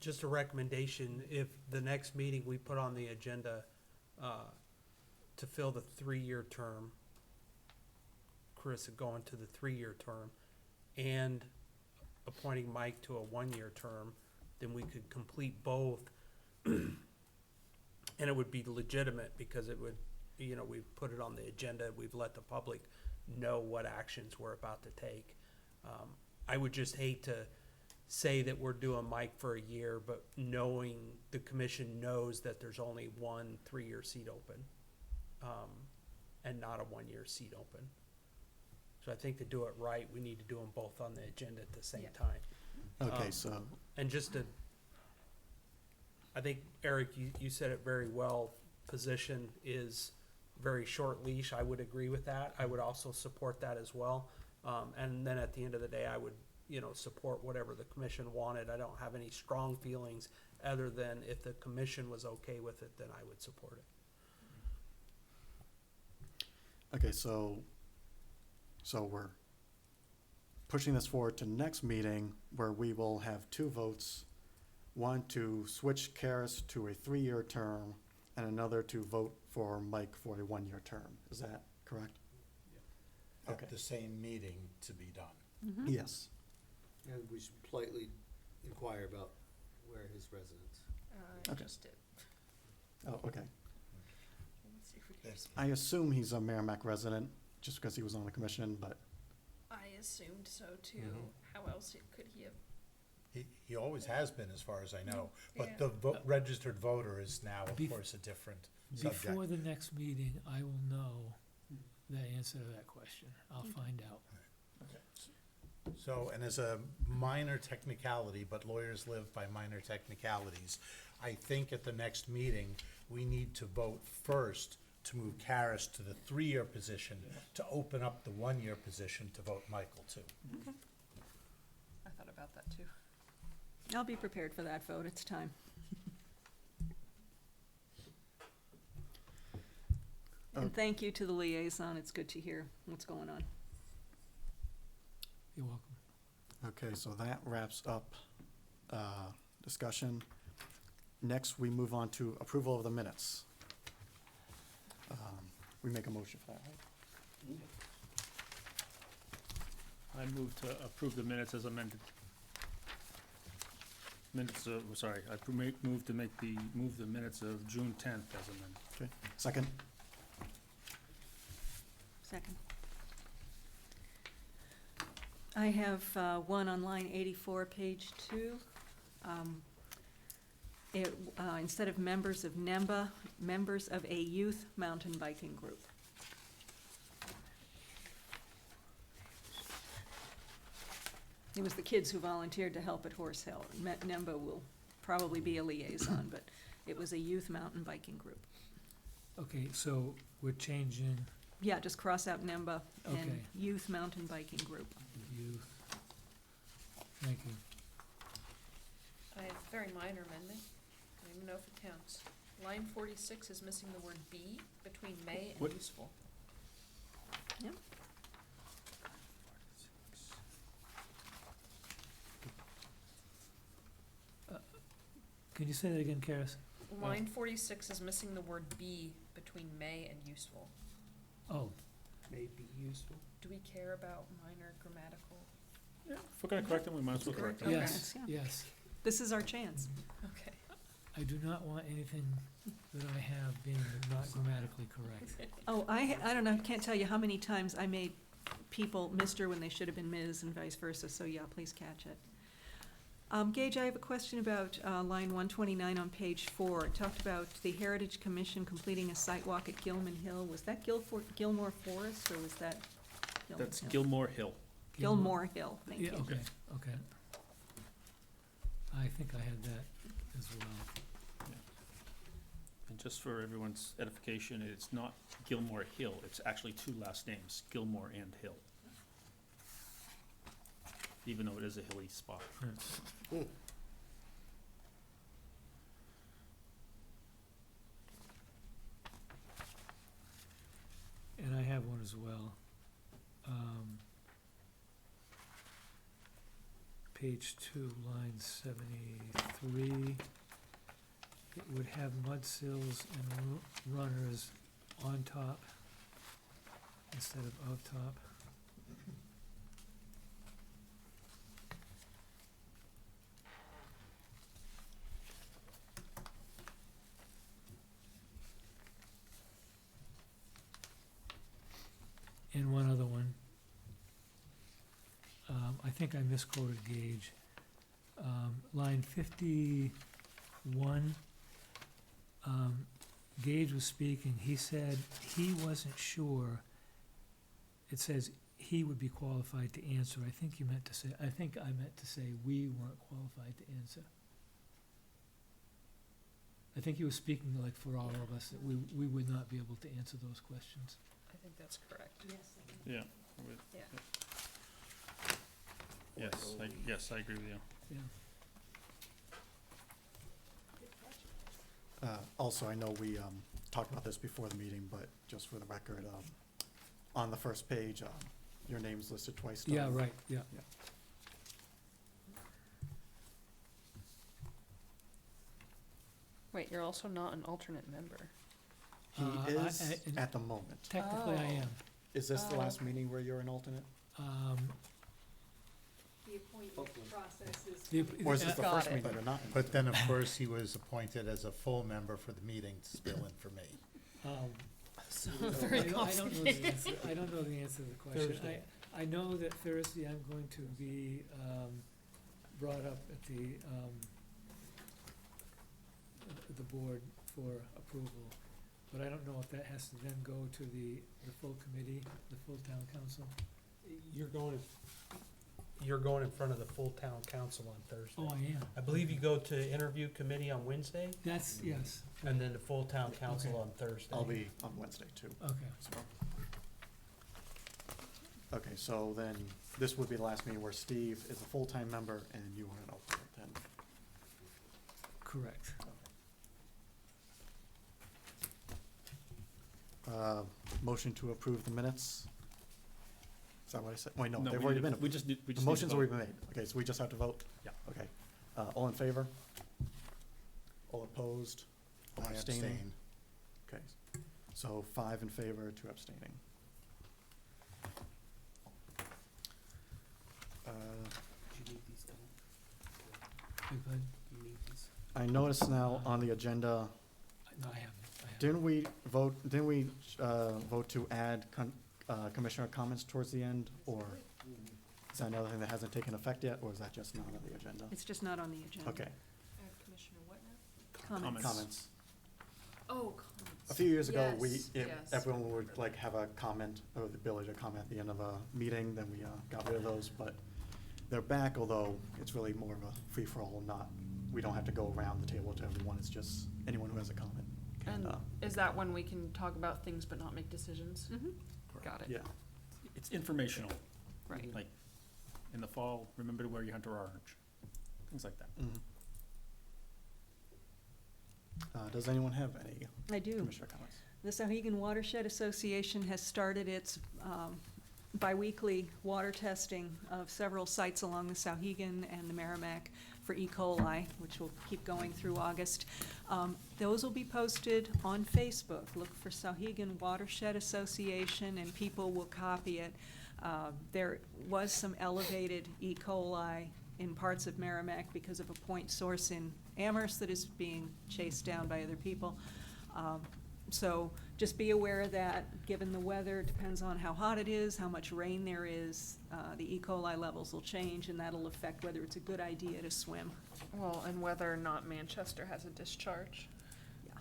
Speaker 7: just a recommendation, if the next meeting we put on the agenda, to fill the 3-year term, Carissa going to the 3-year term, and appointing Mike to a 1-year term, then we could complete both. And it would be legitimate because it would, we've put it on the agenda, we've let the public know what actions we're about to take. I would just hate to say that we're doing Mike for a year, but knowing the commission knows that there's only one 3-year seat open, and not a 1-year seat open. So I think to do it right, we need to do them both on the agenda at the same
Speaker 4: Yeah.
Speaker 7: time.
Speaker 1: Okay, so,
Speaker 7: And just to, I think, Eric, you said it very well, position is very short leash, I would agree with that, I would also support that as well. And then at the end of the day, I would, support whatever the commission wanted, I don't have any strong feelings, other than if the commission was okay with it, then I would support it.
Speaker 1: okay, so we're pushing this forward to next meeting where we will have 2 votes. One to switch Karis to a 3-year term and another to vote for Mike for a 1-year term. Is that correct? Okay.
Speaker 6: At the same meeting to be done.
Speaker 3: Mhm.
Speaker 1: Yes.
Speaker 8: And we should politely inquire about where his residence.
Speaker 4: I
Speaker 1: Okay.
Speaker 4: just did.
Speaker 1: Oh, okay.
Speaker 4: Let's see if we can.
Speaker 6: Yes.
Speaker 1: I assume he's a Merrimack resident just because he was on the commission, but
Speaker 4: I assumed so too.
Speaker 6: Mhm.
Speaker 4: How else could he have?
Speaker 6: He always has been, as far as I know,
Speaker 4: Yeah.
Speaker 6: but the registered voter is now, of
Speaker 2: Bef-
Speaker 6: course, a different subject.
Speaker 2: Before the next meeting, I will know the answer to that question. I'll find out.
Speaker 6: So, and as a minor technicality, but lawyers live by minor technicalities, I think at the next meeting, we need to vote first to move Karis to the 3-year position, to open up the 1-year position to vote Michael to.
Speaker 4: I thought about that too.
Speaker 3: I'll be prepared for that vote, it's time. And thank you to the liaison, it's good to hear what's going on.
Speaker 2: You're welcome.
Speaker 1: okay, so that wraps up discussion. Next, we move on to approval of the minutes. We make a motion for that, right?
Speaker 5: I move to approve the minutes as amended. Move to move the minutes of June 10th as amended.
Speaker 1: Okay, second?
Speaker 3: Second. I have one on line 84, page 2. Instead of members of NEMBA, members of a youth mountain biking group. It was the kids who volunteered to help at Horse Hill. NEMBA will probably be a liaison, but it was a youth mountain biking group.
Speaker 2: Okay, so we're changing
Speaker 3: Yeah, just cross out NEMBA
Speaker 2: Okay.
Speaker 3: and youth mountain biking group.
Speaker 2: youth. Thank you.
Speaker 4: I have a very minor amendment. I don't even know if it counts. Line 46 is missing the word "be" between "may" and
Speaker 5: What-
Speaker 4: "useful."
Speaker 3: Yep.
Speaker 2: Can you say that again, Karis?
Speaker 4: Line 46 is missing the word "be" between "may" and "useful."
Speaker 2: Oh,
Speaker 7: May be useful.
Speaker 4: Do we care about minor grammatical?
Speaker 5: Yeah, if we're gonna correct them, we might as well correct them.
Speaker 3: Okay.
Speaker 2: yes,
Speaker 3: Yeah.
Speaker 2: yes.
Speaker 3: This is our chance.
Speaker 4: Okay.
Speaker 2: I do not want anything that I have being not grammatically correct.
Speaker 3: Oh, I don't know, can't tell you how many times I made people Mr. when they should have been Ms. and vice versa, so yeah, please catch it. Gage, I have a question about line 129 on page 4. It talked about the Heritage Commission completing a site walk at Gilman Hill. Was that Gilmore Forest, or was that Gilman
Speaker 5: That's
Speaker 3: Hill?
Speaker 5: Gilmore Hill.
Speaker 3: Gilmore Hill, thank
Speaker 2: Yeah,
Speaker 3: you.
Speaker 2: okay, okay. I think I had that as well.
Speaker 5: And just for everyone's edification, it's not Gilmore Hill, it's actually two last names, Gilmore and Hill. Even though it is a hilly spot.
Speaker 2: And I have one as well. Page 2, line 73. It would have mud sills and runners on top instead of top. And one other one. I think I misquoted Gage. Line 51, Gage was speaking, he said he wasn't sure. It says he would be qualified to answer. I think I meant to say we weren't qualified to answer. I think he was speaking like for all of us, that we would not be able to answer those questions.
Speaker 4: I think that's correct.
Speaker 3: Yes.
Speaker 5: Yeah.
Speaker 4: Yeah.
Speaker 5: Yes, I agree with you.
Speaker 2: Yeah.
Speaker 1: Also, I know we talked about this before the meeting, but just for the record, on the first page, your name's listed twice.
Speaker 2: Yeah,
Speaker 1: Don.
Speaker 2: right, yeah.
Speaker 4: Wait, you're also not an alternate member.
Speaker 1: He
Speaker 2: I-
Speaker 1: is
Speaker 2: and
Speaker 1: at the moment.
Speaker 2: Technically, I
Speaker 4: Oh.
Speaker 2: am.
Speaker 1: Is this the
Speaker 4: Oh.
Speaker 1: last meeting where you're an alternate?
Speaker 3: The appointment process is.
Speaker 1: Or is this the
Speaker 4: Got
Speaker 1: first
Speaker 4: it.
Speaker 1: meeting you're not? in?
Speaker 6: But then, of course, he was appointed as a full member for the meeting to fill in for me.
Speaker 4: Very
Speaker 2: I don't know the answer, I don't know the answer to the question.
Speaker 7: Thursday.
Speaker 2: I know that Thursday I'm going to be, brought up at the board for approval. But I don't know if that has to then go to the full committee, the full town council.
Speaker 7: You're going in front of the full town council on Thursday.
Speaker 2: Oh, I am.
Speaker 7: I believe you go to interview committee on Wednesday,
Speaker 2: That's, yes,
Speaker 7: and then the full town council
Speaker 2: Okay.
Speaker 7: on Thursday.
Speaker 1: I'll be on Wednesday too.
Speaker 2: okay.
Speaker 1: as well. Okay, so then this would be the last meeting where Steve is a full-time member and you are an alternate then.
Speaker 2: Correct.
Speaker 1: Motion to approve the minutes. Is that what I said? Wait, no,
Speaker 5: No,
Speaker 1: they've
Speaker 5: we
Speaker 1: already
Speaker 5: need-
Speaker 1: been.
Speaker 5: We just need,
Speaker 1: The
Speaker 5: we just need to
Speaker 1: motion's
Speaker 5: vote.
Speaker 1: already been made. Okay, so we just have to vote?
Speaker 5: Yeah.
Speaker 1: Okay. All in favor? All opposed? All
Speaker 6: I
Speaker 1: abstaining?
Speaker 6: abstain.
Speaker 1: Okay, so 5 in favor, 2 abstaining.
Speaker 2: Big Bud?
Speaker 1: I notice now on the agenda,
Speaker 2: No, I haven't.
Speaker 1: didn't we vote to add Commissioner comments towards the end, or? Is that another thing that hasn't taken effect yet, or is that just not on the agenda?
Speaker 3: It's just not on the agenda.
Speaker 1: Okay,
Speaker 4: Commissioner what now?
Speaker 3: Comments.
Speaker 1: comments.
Speaker 4: Oh, comments.
Speaker 1: A few years ago,
Speaker 4: Yes, yes.
Speaker 1: everyone would like have a comment, or the ability to comment at the end of a meeting, then we got rid of those, but they're back, although it's really more of a free-for-all, not, we don't have to go around the table to everyone, it's just anyone who has a comment can,
Speaker 4: And is that when we can talk about things but not make decisions?
Speaker 3: Mhm.
Speaker 4: Got it.
Speaker 1: yeah.
Speaker 5: It's informational,
Speaker 4: Right.
Speaker 5: like, in the fall, remember to wear your hunter orange, things like that.
Speaker 1: Mhm. Does anyone have any
Speaker 3: I do.
Speaker 1: commissioner comments?
Speaker 3: The Sauhegan Watershed Association has started its biweekly water testing of several sites along the Sauhegan and the Merrimack for E. coli, which will keep going through August. Those will be posted on Facebook. Look for Sauhegan Watershed Association, and people will copy it. There was some elevated E. coli in parts of Merrimack because of a point source in Amherst that is being chased down by other people. So just be aware of that, given the weather, depends on how hot it is, how much rain there is, the E. coli levels will change, and that'll affect whether it's a good idea to swim.
Speaker 4: Well, and whether or not Manchester has a discharge.
Speaker 3: Yeah.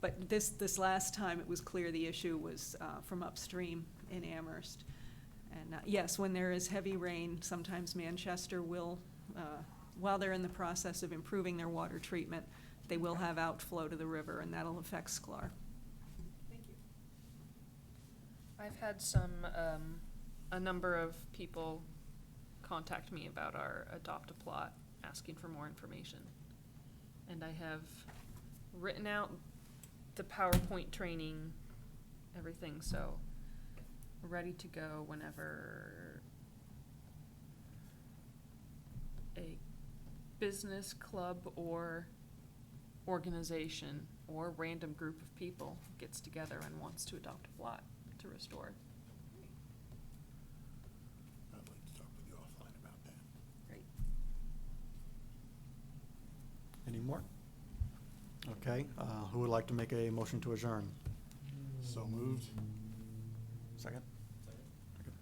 Speaker 3: But this last time, it was clear the issue was from upstream in Amherst. And yes, when there is heavy rain, sometimes Manchester will, while they're in the process of improving their water treatment, they will have outflow to the river, and that'll affect Sklar.
Speaker 4: Thank you. I've had a number of people contact me about our Adopt a Plot, asking for more information. And I have written out the PowerPoint training, everything, so we're ready to go whenever a business, club, or organization or random group of people gets together and wants to adopt a plot to restore.
Speaker 6: I'd like to talk with you offline about that.
Speaker 3: Great.
Speaker 1: Any more? Okay, who would like to make a motion to adjourn?
Speaker 6: So moved.
Speaker 1: Second? Second.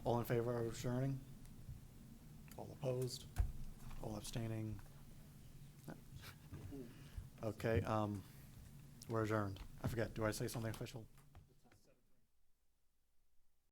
Speaker 1: All in favor of adjourning? All opposed? All abstaining? Okay, we're adjourned. I forget, do I say something official?